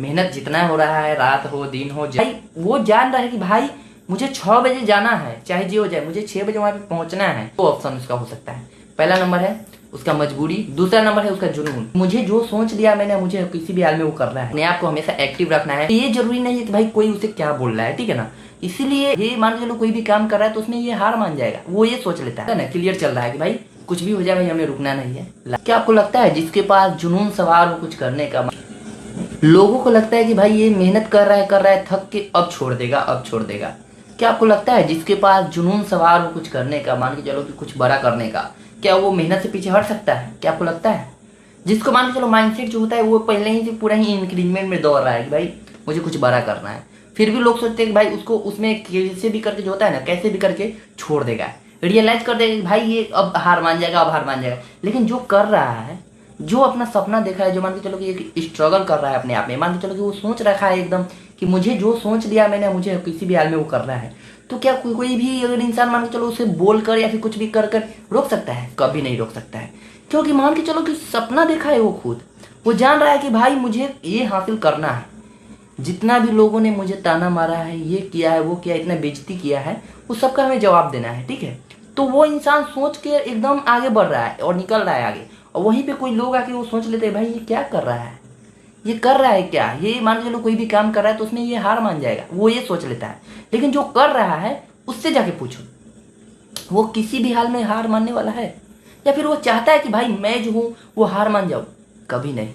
मेहनत जितना हो रहा है, रात हो दिन हो, भाई वो जान रहा है कि भाई मुझे 6 बजे जाना है, चाहे जो हो जाए, मुझे 6 बजे वहां पे पहुंचना है। तो ऑप्शन उसका हो सकता है। पहला नंबर है उसका मजबूरी, दूसरा नंबर है उसका जुनून। मुझे जो सोच लिया मैंने, मुझे किसी भी हाल में वो करना है। अपने आप को हमेशा एक्टिव रखना है। ये जरूरी नहीं है कि भाई कोई उसे क्या बोल रहा है, ठीक है ना। इसीलिए ये मान के चलो कोई भी काम कर रहा है तो उसमें ये हार मान जाएगा, वो ये सोच लेता है ना, क्लियर चल रहा है कि भाई कुछ भी हो जाए भाई हमें रुकना नहीं है। क्या आपको लगता है जिसके पास जुनून सवार हो कुछ करने का, लोगों को लगता है कि भाई ये मेहनत कर रहा है थक के अब छोड़ देगा, अब छोड़ देगा। क्या आपको लगता है जिसके पास जुनून सवार हो कुछ करने का, मान के चलो कि कुछ बड़ा करने का, क्या वो मेहनत से पीछे हट सकता है? क्या आपको लगता है? जिसको मान के चलो माइंडसेट जो होता है वो पहले ही से पूरा ही इंक्रीजमेंट में दौड़ रहा है कि भाई मुझे कुछ बड़ा करना है, फिर भी लोग सोचते हैं कि भाई उसको उसमें कैसे भी करके जो होता है ना, कैसे भी करके छोड़ देगा, रियलाइज कर देगा कि भाई ये अब हार मान जाएगा, अब हार मान जाएगा। लेकिन जो कर रहा है, जो अपना सपना देखा है, जो मान के चलो कि एक स्ट्रगल कर रहा है अपने आप में, मान के चलो कि वो सोच रखा है एकदम कि मुझे जो सोच लिया मैंने, मुझे किसी भी हाल में वो करना है, तो क्या कोई भी अगर इंसान मान के चलो उसे बोल कर या फिर कुछ भी कर कर रोक सकता है? कभी नहीं रोक सकता है। क्योंकि मान के चलो कि सपना देखा है वो खुद, वो जान रहा है कि भाई मुझे ये हासिल करना है। जितना भी लोगों ने मुझे ताना मारा है, ये किया है, वो किया, इतना बेइज्जती किया है, उस सबका हमें जवाब देना है, ठीक है। तो वो इंसान सोच के एकदम आगे बढ़ रहा है और निकल रहा है आगे, और वहीं पे कोई लोग आके वो सोच लेते हैं भाई ये क्या कर रहा है, ये कर रहा है क्या, ये मान के चलो कोई भी काम कर रहा है तो उसमें ये हार मान जाएगा, वो ये सोच लेता है। लेकिन जो कर रहा है उससे जाके पूछो, वो किसी भी हाल में हार मानने वाला है? या फिर वो चाहता है कि भाई मैं जो हूँ वो हार मान जाऊँ? कभी नहीं।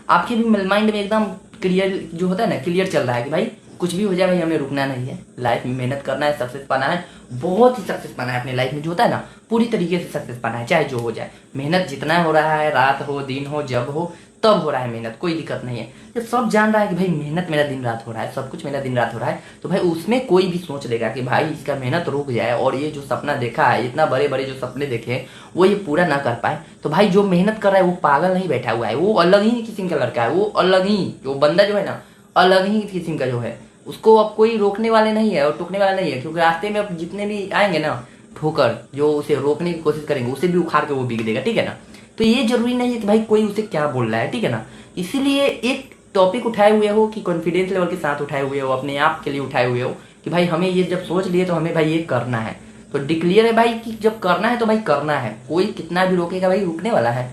आपके भी माइंड में एकदम क्लियर जो होता है ना, क्लियर चल रहा है कि भाई कुछ भी हो जाए भाई हमें रुकना नहीं है, लाइफ में मेहनत करना है, सक्सेस पाना है, बहुत ही सक्सेस पाना है अपनी लाइफ में, जो होता है ना पूरी तरीके से सक्सेस पाना है, चाहे जो हो जाए। मेहनत जितना हो रहा है, रात हो दिन हो, जब हो तब हो रहा है मेहनत, कोई दिक्कत नहीं है। जब सब जान रहा है कि भाई मेहनत मेरा दिन रात हो रहा है, सब कुछ मेरा दिन रात हो रहा है, तो भाई उसमें कोई भी सोच लेगा कि भाई इसका मेहनत रुक जाए और ये जो सपना देखा है, इतना बड़े बड़े जो सपने देखे वो ये पूरा ना कर पाए, तो भाई जो मेहनत कर रहा है वो पागल नहीं बैठा हुआ है, वो अलग ही किस्म का लड़का है, वो अलग ही जो बंदा जो है ना, अलग ही किस्म का जो है, उसको अब कोई रोकने वाले नहीं है और टोकने वाला नहीं है। क्योंकि रास्ते में अब जितने भी आएंगे ना ठोकर, जो उसे रोकने की कोशिश करेंगे उसे भी उखाड़ के वो बिक देगा, ठीक है ना। तो ये जरूरी नहीं है कि भाई कोई उसे क्या बोल रहा है, ठीक है ना। इसीलिए एक टॉपिक उठाए हुए हो कि कॉन्फिडेंस लेवल के साथ उठाए हुए हो, अपने आप के लिए उठाए हुए हो कि भाई हमें ये जब सोच लिए तो हमें भाई ये करना है, तो डिक्लेयर है भाई कि जब करना है तो भाई करना है, कोई कितना भी रोकेगा भाई रुकने वाला है।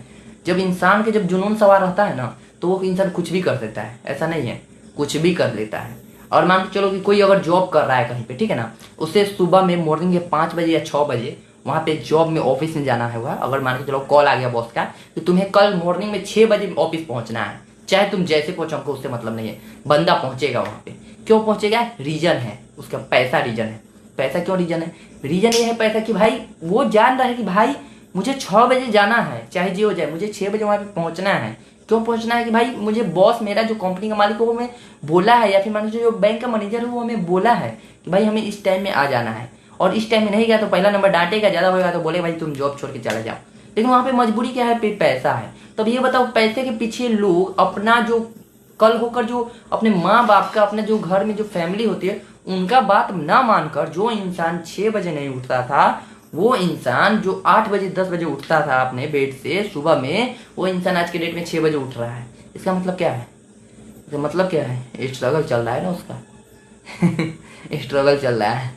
जब इंसान के जब जुनून सवार रहता है ना तो वो इंसान कुछ भी कर देता है, ऐसा नहीं है, कुछ भी कर लेता है। और मान के चलो कि कोई अगर जॉब कर रहा है कहीं पे, ठीक है ना, उसे सुबह में मॉर्निंग के 5 बजे या 6 बजे वहां पे जॉब में ऑफिस में जाना होगा। अगर मान के चलो कॉल आ गया बॉस का कि तुम्हें कल मॉर्निंग में 6 बजे ऑफिस पहुंचना है, चाहे तुम जैसे पहुंचो हमको उससे मतलब नहीं है, बंदा पहुंचेगा वहां पे। क्यों पहुंचेगा? रीजन है उसका, पैसा रीजन है। पैसा क्यों रीजन है? रीजन ये है पैसा कि भाई वो जान रहा है कि भाई मुझे 6 बजे जाना है, चाहे जो हो जाए, मुझे 6 बजे वहां पे पहुंचना है। क्यों पहुंचना है? कि भाई मुझे बॉस, मेरा जो कंपनी का मालिक है वो हमें बोला है, या फिर मान लीजिए जो बैंक का मैनेजर है वो हमें बोला है कि भाई हमें इस टाइम में आ जाना है, और इस टाइम में नहीं गया तो पहला नंबर डांटेगा, ज्यादा होगा तो बोले भाई तुम जॉब छोड़ के चले जाओ। लेकिन वहां पे मजबूरी क्या है? पैसा है। तब ये बताओ पैसे के पीछे लोग अपना जो कल होकर जो अपने माँ बाप का, अपने जो घर में जो फैमिली होती है उनका बात ना मानकर, जो इंसान 6 बजे नहीं उठता था, वो इंसान जो 8 बजे 10 बजे उठता था अपने बेड से सुबह में, वो इंसान आज के डेट में 6 बजे उठ रहा है। इसका मतलब क्या है? इसका मतलब क्या है? स्ट्रगल चल रहा है ना उसका स्ट्रगल चल रहा है,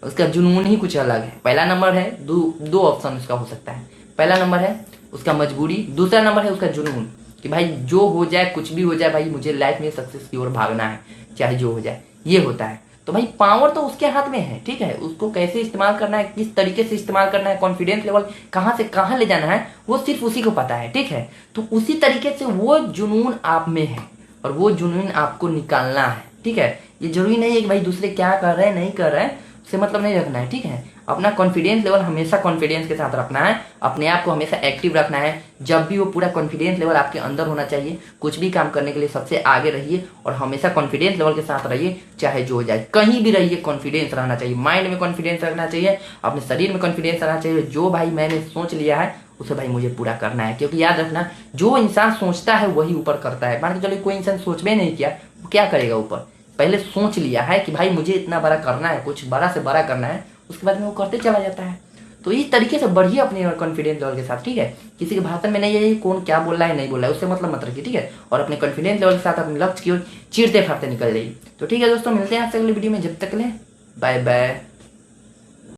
उसका जुनून ही कुछ अलग है। पहला नंबर है, दो ऑप्शन उसका हो सकता है। पहला नंबर है उसका मजबूरी, दूसरा नंबर है उसका जुनून कि भाई जो हो जाए, कुछ भी हो जाए, भाई मुझे लाइफ में सक्सेस की ओर भागना है, चाहे जो हो जाए, ये होता है। तो भाई पावर तो उसके हाथ में है, ठीक है, उसको कैसे इस्तेमाल करना है, किस तरीके से इस्तेमाल करना है, कॉन्फिडेंस लेवल कहाँ से कहाँ ले जाना है, वो सिर्फ उसी को पता है, ठीक है। तो उसी तरीके से वो जुनून आप में है और वो जुनून आपको निकालना है, ठीक है। ये जरूरी नहीं है कि भाई दूसरे क्या कर रहे हैं नहीं कर रहे हैं उससे मतलब नहीं रखना है, ठीक है। अपना कॉन्फिडेंस लेवल हमेशा कॉन्फिडेंस के साथ रखना है, अपने आप को हमेशा एक्टिव रखना है। जब भी वो पूरा कॉन्फिडेंस लेवल आपके अंदर होना चाहिए, कुछ भी काम करने के लिए सबसे आगे रहिए और हमेशा कॉन्फिडेंस लेवल के साथ रहिए, चाहे जो हो जाए, कहीं भी रहिए कॉन्फिडेंस रहना चाहिए। माइंड में कॉन्फिडेंस रखना चाहिए, अपने शरीर में कॉन्फिडेंस रहना चाहिए। जो भाई मैंने सोच लिया है उसे भाई मुझे पूरा करना है, क्योंकि याद रखना जो इंसान सोचता है वही ऊपर करता है। मान के चलो कोई इंसान सोच भी नहीं किया, वो क्या करेगा? ऊपर पहले सोच लिया है कि भाई मुझे इतना बड़ा करना है, कुछ बड़ा से बड़ा करना है, उसके बाद में वो करते चला जाता है। तो इस तरीके से बढ़िए अपने कॉन्फिडेंस लेवल के साथ, ठीक है। किसी के भाषण में नहीं है कौन क्या बोल रहा है नहीं बोल रहा है, उससे मतलब मत रखिए, ठीक है। और अपने कॉन्फिडेंस लेवल के साथ अपने लक्ष्य की ओर चीरते फाड़ते निकल जाइए। तो ठीक है दोस्तों, मिलते हैं आपसे अगली वीडियो में, जब तक ले बाय बाय।